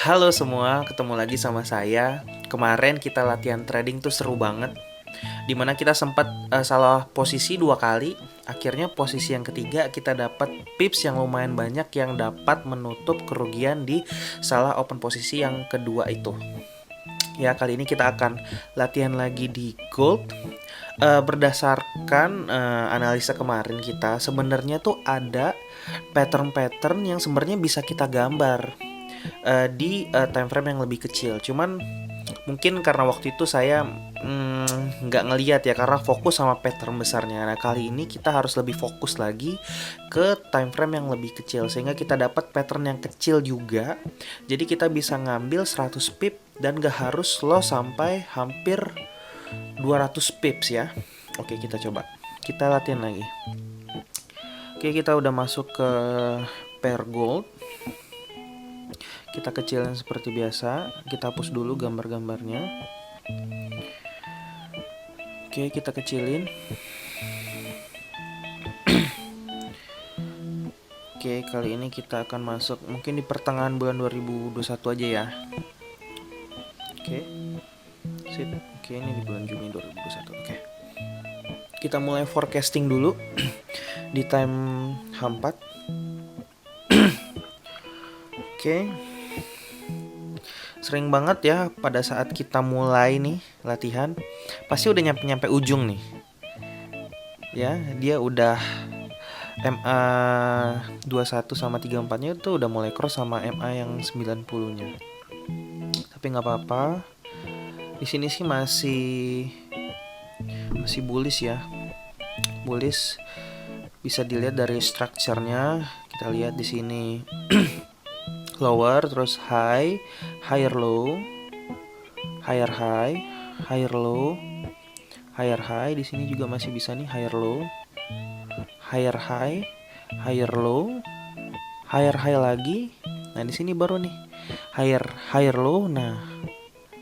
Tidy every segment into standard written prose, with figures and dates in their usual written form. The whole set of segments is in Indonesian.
Halo semua, ketemu lagi sama saya. Kemarin kita latihan trading tuh seru banget. Dimana kita sempat salah posisi dua kali. Akhirnya posisi yang ketiga kita dapat pips yang lumayan banyak yang dapat menutup kerugian di salah open posisi yang kedua itu. Ya, kali ini kita akan latihan lagi di gold. Berdasarkan analisa kemarin kita, sebenarnya tuh ada pattern-pattern yang sebenarnya bisa kita gambar di time frame yang lebih kecil. Cuman mungkin karena waktu itu saya nggak ngeliat ya karena fokus sama pattern besarnya. Nah, kali ini kita harus lebih fokus lagi ke time frame yang lebih kecil sehingga kita dapat pattern yang kecil juga. Jadi kita bisa ngambil 100 pip dan gak harus loss sampai hampir 200 pips ya. Oke, kita coba. Kita latihan lagi. Oke, kita udah masuk ke pair gold. Kita kecilin seperti biasa. Kita hapus dulu gambar-gambarnya. Oke, kita kecilin. Oke, kali ini kita akan masuk mungkin di pertengahan bulan 2021 aja ya. Oke. Sip. Oke, ini di bulan Juni 2021. Oke. Kita mulai forecasting dulu di time H4. Oke. Sering banget ya pada saat kita mulai nih latihan, pasti udah nyampe ujung nih. Ya, dia udah MA 21 sama 34-nya itu udah mulai cross sama MA yang 90-nya. Tapi nggak apa-apa. Di sini sih masih bullish ya. Bullish bisa dilihat dari structure-nya. Kita lihat di sini. Lower terus high, higher low, higher high, higher low, higher high. Di sini juga masih bisa nih higher low, higher high, higher low, higher high lagi. Nah, di sini baru nih higher low. Nah,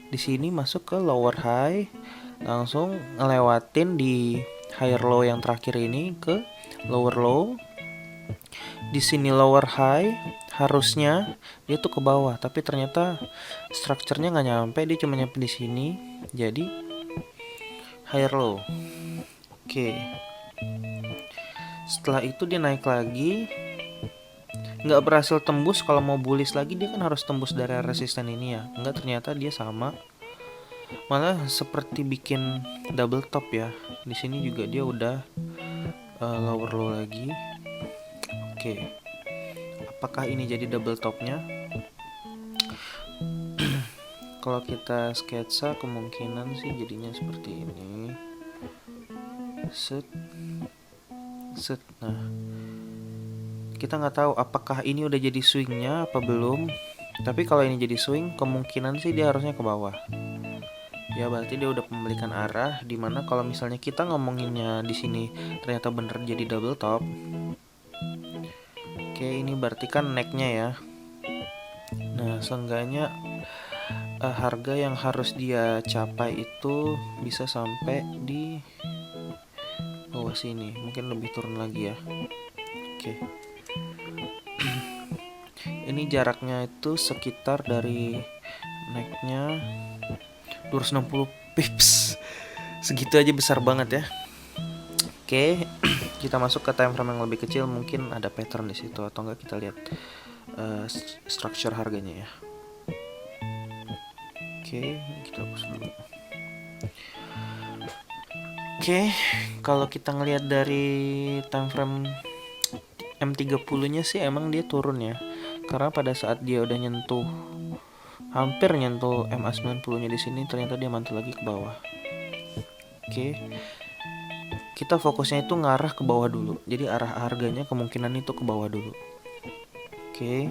di sini masuk ke lower high, langsung ngelewatin di higher low yang terakhir ini ke lower low. Di sini lower high, harusnya dia tuh ke bawah, tapi ternyata strukturnya nggak nyampe, dia cuma nyampe di sini. Jadi higher low. Oke. Setelah itu dia naik lagi, nggak berhasil tembus. Kalau mau bullish lagi dia kan harus tembus dari resisten ini ya. Nggak, ternyata dia sama, malah seperti bikin double top ya. Di sini juga dia udah lower low lagi. Oke. Apakah ini jadi double topnya? Kalau kita sketsa kemungkinan sih jadinya seperti ini. Set. Nah, kita nggak tahu apakah ini udah jadi swingnya apa belum. Tapi kalau ini jadi swing, kemungkinan sih dia harusnya ke bawah. Ya, berarti dia udah pembalikan arah. Dimana kalau misalnya kita ngomonginnya di sini ternyata bener jadi double top. Oke, ini berarti kan necknya ya. Nah, seenggaknya harga yang harus dia capai itu bisa sampai di bawah sini. Mungkin lebih turun lagi ya. Oke. Ini jaraknya itu sekitar dari necknya 260 pips. Segitu aja besar banget ya. Oke, kita masuk ke time frame yang lebih kecil. Mungkin ada pattern di situ atau enggak, kita lihat structure harganya ya. Oke, kita hapus dulu. Oke, kalau kita ngelihat dari time frame M30-nya sih emang dia turun ya. Karena pada saat dia udah hampir nyentuh MA90-nya di sini, ternyata dia mantul lagi ke bawah. Oke. Kita fokusnya itu ngarah ke bawah dulu. Jadi arah harganya kemungkinan itu ke bawah dulu. Oke.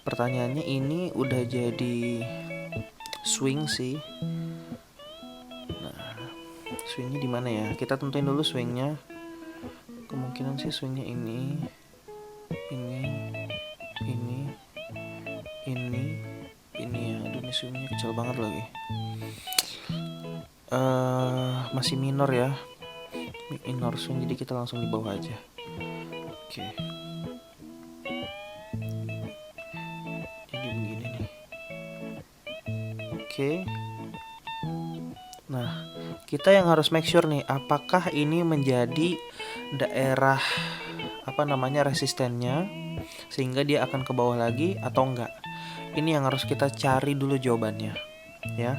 Pertanyaannya, ini udah jadi swing sih. Nah, swingnya di mana ya? Kita tentuin dulu swingnya. Kemungkinan sih swingnya ini, ya. Aduh, ini swingnya kecil banget lagi. Masih minor ya. minor swing, jadi kita langsung di bawah aja. Oke. Jadi begini nih. Oke. Nah, kita yang harus make sure nih, apakah ini menjadi daerah resistennya sehingga dia akan ke bawah lagi atau enggak. Ini yang harus kita cari dulu jawabannya, ya.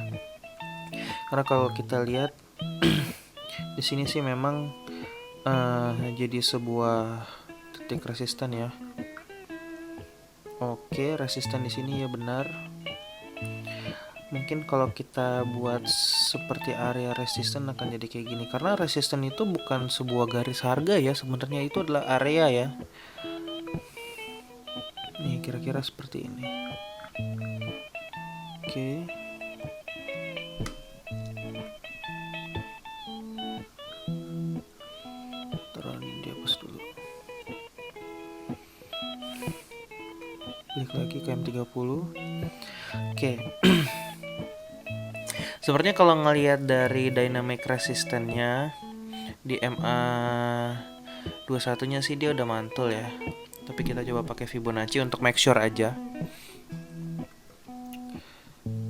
Karena kalau kita lihat di sini sih memang jadi sebuah titik resisten ya. Oke, resisten di sini ya benar. Mungkin kalau kita buat seperti area resisten akan jadi kayak gini. Karena resisten itu bukan sebuah garis harga ya, sebenarnya itu adalah area ya. Nih kira-kira seperti ini. Oke. Taruh ini dihapus dulu. Balik lagi ke M30. Oke. Sebenarnya kalau ngelihat dari dynamic resistennya di MA21 nya sih dia udah mantul ya. Tapi kita coba pakai Fibonacci untuk make sure aja.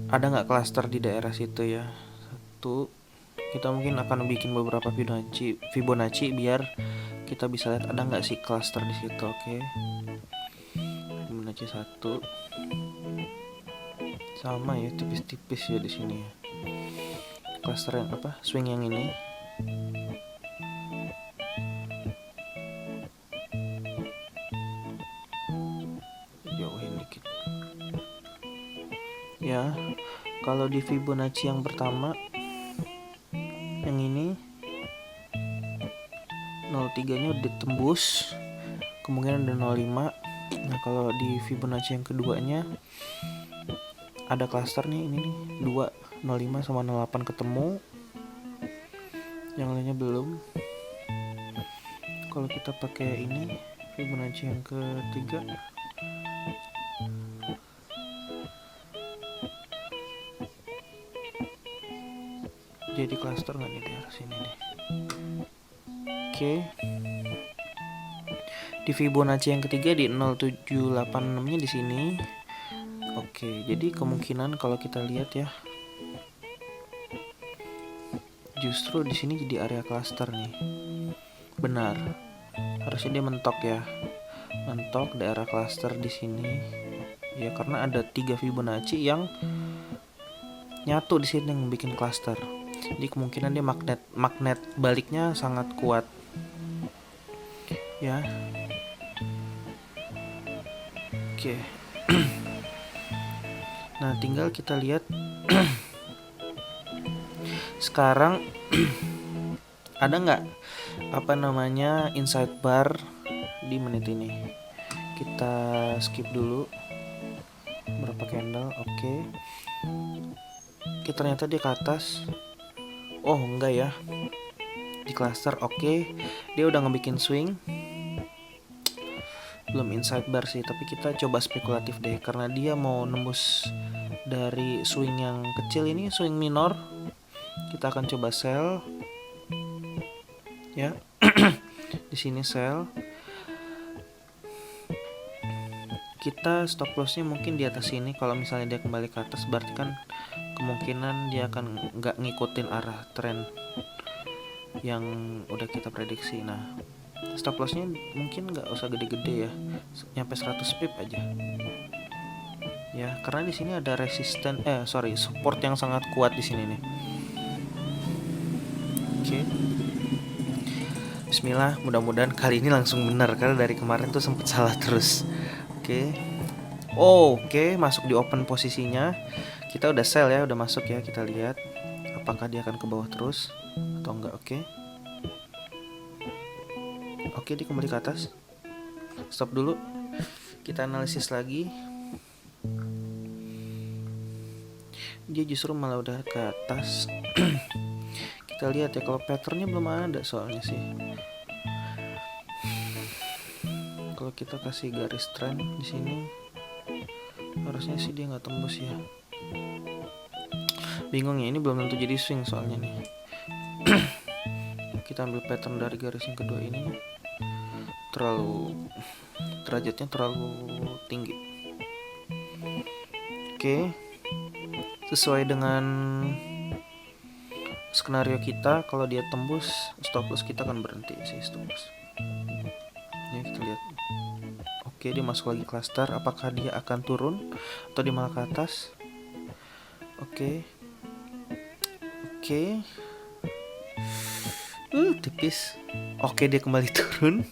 Ada nggak cluster di daerah situ ya? Satu. Kita mungkin akan bikin beberapa Fibonacci biar kita bisa lihat ada nggak sih cluster di situ. Oke. Fibonacci 1. Sama ya, tipis-tipis ya di sini ya. Cluster yang swing yang ini. Jauhin dikit ya. Kalau di Fibonacci yang pertama yang ini 03 nya udah ditembus, kemungkinan ada 05. Nah kalau di Fibonacci yang keduanya ada cluster nih, ini nih 2, 05 sama 08 ketemu, yang lainnya belum. Kalau kita pakai ini Fibonacci yang ketiga, jadi cluster nggak nih di arah sini nih. Oke. Di Fibonacci yang ketiga di 0786 nya di sini. Oke, jadi kemungkinan kalau kita lihat ya, justru di sini jadi area cluster nih. Benar. Harusnya dia mentok ya. Mentok daerah cluster di sini. Ya karena ada 3 Fibonacci yang nyatu di sini yang bikin cluster. Jadi kemungkinan dia magnet baliknya sangat kuat. Ya. Oke. Nah, tinggal kita lihat sekarang ada nggak inside bar di menit ini. Kita skip dulu berapa candle. Oke. Ternyata dia ke atas. Oh enggak ya, di cluster. Oke. Dia udah ngebikin swing. Belum inside bar sih, tapi kita coba spekulatif deh, karena dia mau nembus dari swing yang kecil ini, swing minor. Kita akan coba sell ya. Di sini sell. Kita stop lossnya mungkin di atas sini. Kalau misalnya dia kembali ke atas, berarti kan kemungkinan dia akan nggak ngikutin arah tren yang udah kita prediksi. Nah, stop lossnya mungkin nggak usah gede-gede ya, nyampe 100 pip aja ya, karena di sini ada support yang sangat kuat di sini nih. Oke. Bismillah, mudah-mudahan kali ini langsung benar, karena dari kemarin tuh sempet salah terus. Oke. Oke, masuk di open posisinya. Kita udah sell ya, udah masuk ya. Kita lihat apakah dia akan ke bawah terus atau enggak. Oke, dia kembali ke atas. Stop dulu. Kita analisis lagi. Dia justru malah udah ke atas. Kita lihat ya, kalau patternnya belum ada soalnya sih. Kalau kita kasih garis trend di sini, harusnya sih dia nggak tembus ya. Bingung ya, ini belum tentu jadi swing soalnya nih. Kita kita ambil pattern dari garis yang kedua ini, derajatnya terlalu tinggi. Oke, sesuai dengan skenario kita, kalau dia tembus stop loss kita akan berhenti sih stop loss. Ya, kita lihat. Oke, dia masuk lagi cluster. Apakah dia akan turun atau dia malah ke atas? Oke. Tipis. Oke, dia kembali turun.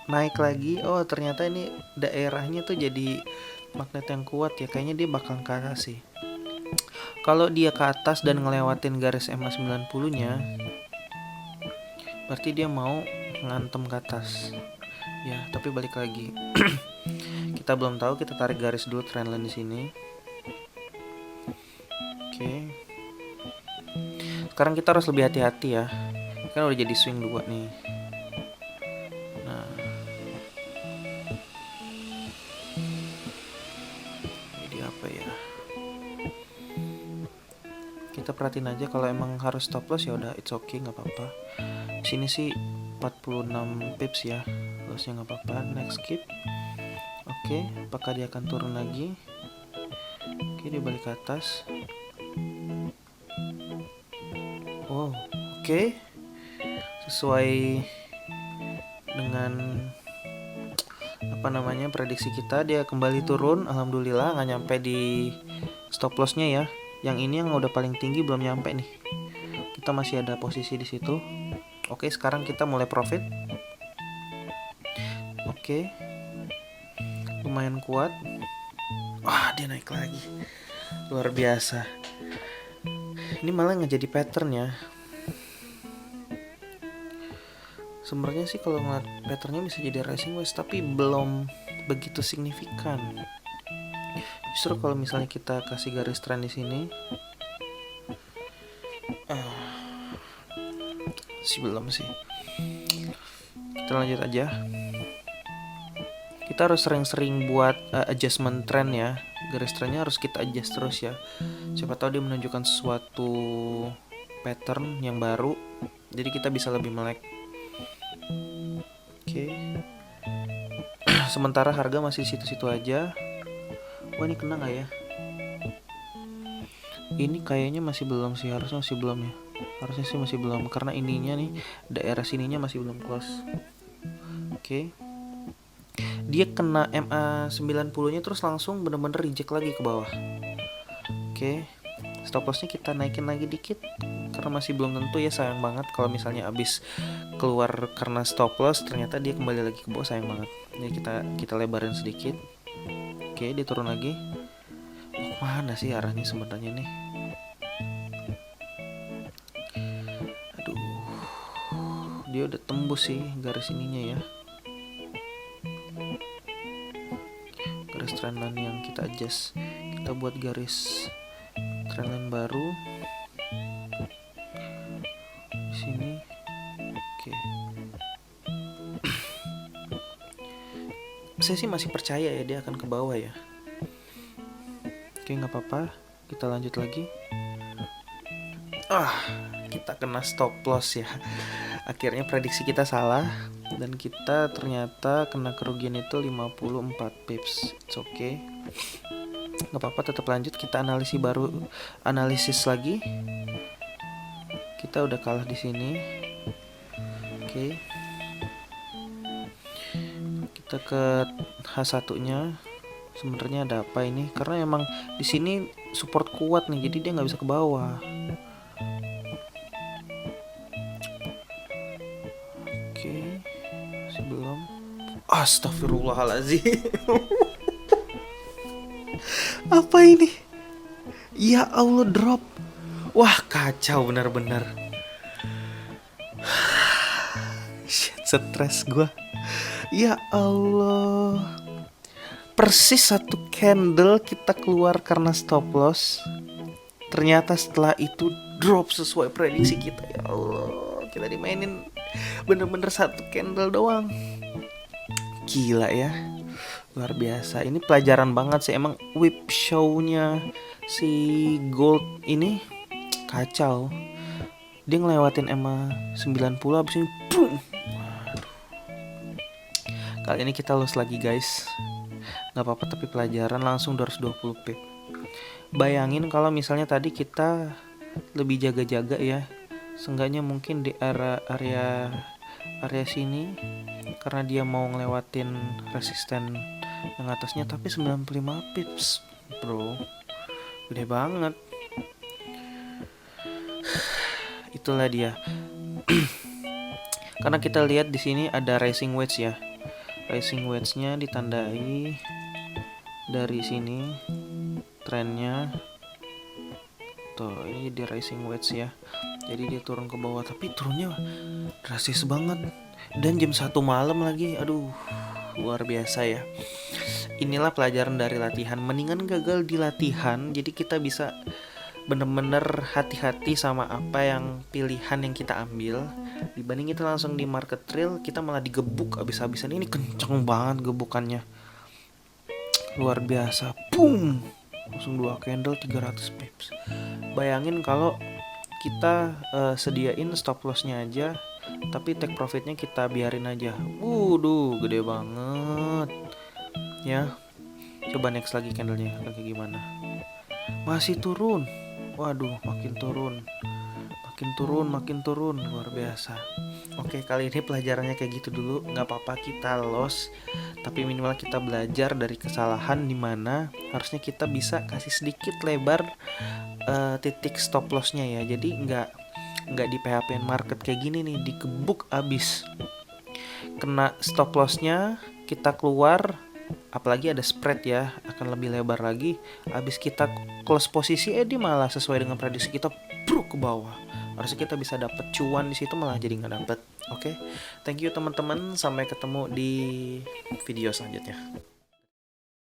Naik lagi. Oh, ternyata ini daerahnya tuh jadi magnet yang kuat ya. Kayaknya dia bakal ke atas sih. Kalau dia ke atas dan ngelewatin garis EMA 90-nya, berarti dia mau ngantem ke atas. Ya, tapi balik lagi. Kita belum tahu, kita tarik garis dulu trendline di sini. Oke. Sekarang kita harus lebih hati-hati ya. Kan udah jadi swing 2 nih. Nah. Jadi apa ya? Kita perhatiin aja, kalau emang harus stop loss ya udah it's okay, nggak apa-apa. Di sini sih 46 pips ya, lossnya nggak apa-apa. Next skip. Oke, apakah dia akan turun lagi? Oke, dia balik ke atas. Oh, oke. Sesuai dengan prediksi kita, dia kembali turun. Alhamdulillah nggak nyampe di stop lossnya ya. Yang ini yang udah paling tinggi belum nyampe nih. Kita masih ada posisi di situ. Oke, sekarang kita mulai profit. Oke. Lumayan kuat. Wah, dia naik lagi. Luar biasa. Ini malah nggak jadi pattern ya. Sebenarnya sih kalau ngeliat patternnya bisa jadi rising wedge, tapi belum begitu signifikan. Justru kalau misalnya kita kasih garis trend di sini, belum sih. Kita lanjut aja. Kita harus sering-sering buat adjustment trend ya. Garis trendnya harus kita adjust terus ya. Siapa tahu dia menunjukkan sesuatu pattern yang baru, jadi kita bisa lebih melek. Oke. Sementara harga masih di situ-situ aja. Wah, ini kena nggak ya? Ini kayaknya masih belum sih, harusnya masih belum ya. Harusnya sih masih belum, karena ininya nih, daerah sininya masih belum close. Oke. Dia kena MA 90-nya terus langsung bener-bener reject lagi ke bawah. Oke. Stop lossnya kita naikin lagi dikit, karena masih belum tentu ya. Sayang banget kalau misalnya abis keluar karena stop loss ternyata dia kembali lagi ke bawah, sayang banget. Jadi kita lebarin sedikit. Oke, dia turun lagi. Oh, mana sih arahnya sebenarnya nih? Aduh, dia udah tembus sih garis ininya ya. Garis trendline yang kita adjust. Kita buat garis trendline baru di sini. Oke. Saya sih masih percaya ya dia akan ke bawah ya. Oke, nggak apa-apa, kita lanjut lagi. Kita kena stop loss ya. Akhirnya prediksi kita salah, dan kita ternyata kena kerugian itu 54 pips. It's okay, nggak apa-apa, tetap lanjut. Kita analisis lagi. Kita udah kalah di sini. Oke. Kita ke H1-nya. Sebenarnya ada apa ini? Karena emang di sini support kuat nih, jadi dia nggak bisa ke bawah. Oke, sebelum Astagfirullahaladzim. Apa ini? Ya Allah, drop. Wah, kacau benar-benar. Shit, stres gue. Ya Allah. Persis satu candle kita keluar karena stop loss. Ternyata setelah itu drop sesuai prediksi kita. Ya Allah, kita dimainin bener-bener satu candle doang. Gila ya, luar biasa. Ini pelajaran banget sih. Emang whip show-nya si gold ini kacau. Dia ngelewatin EMA 90 abis ini boom. Kali ini kita loss lagi guys. Gak apa-apa, tapi pelajaran langsung 220 pip. Bayangin kalau misalnya tadi kita lebih jaga-jaga ya. Seenggaknya mungkin di area sini, karena dia mau ngelewatin resisten yang atasnya, tapi 95 pips bro, gede banget. Itulah dia. Karena kita lihat di sini ada rising wedge ya. Rising wedge-nya ditandai dari sini trennya. Tuh, ini di rising wedge ya. Jadi dia turun ke bawah, tapi turunnya drastis banget. Dan jam 1 malam lagi. Aduh, luar biasa ya. Inilah pelajaran dari latihan. Mendingan gagal di latihan, jadi kita bisa bener-bener hati-hati sama apa yang pilihan yang kita ambil, dibanding kita langsung di market trail kita malah digebuk abis-abisan. Ini kenceng banget gebukannya, luar biasa. Boom, langsung 2 candle 300 pips. Bayangin kalau kita sediain stop lossnya aja, tapi take profitnya kita biarin aja. Waduh, gede banget ya. Coba next lagi candlenya kayak gimana. Masih turun. Waduh, makin turun, makin turun, luar biasa. Oke, kali ini pelajarannya kayak gitu dulu. Nggak apa-apa kita loss, tapi minimal kita belajar dari kesalahan, dimana harusnya kita bisa kasih sedikit lebar titik stop lossnya ya. Jadi nggak di PHP market kayak gini nih, digebuk abis, kena stop lossnya kita keluar. Apalagi ada spread ya, akan lebih lebar lagi. Abis kita close posisi, dia malah sesuai dengan prediksi kita, bro, ke bawah. Harusnya kita bisa dapat cuan di situ, malah jadi nggak dapet. Oke, thank you teman-teman. Sampai ketemu di video selanjutnya.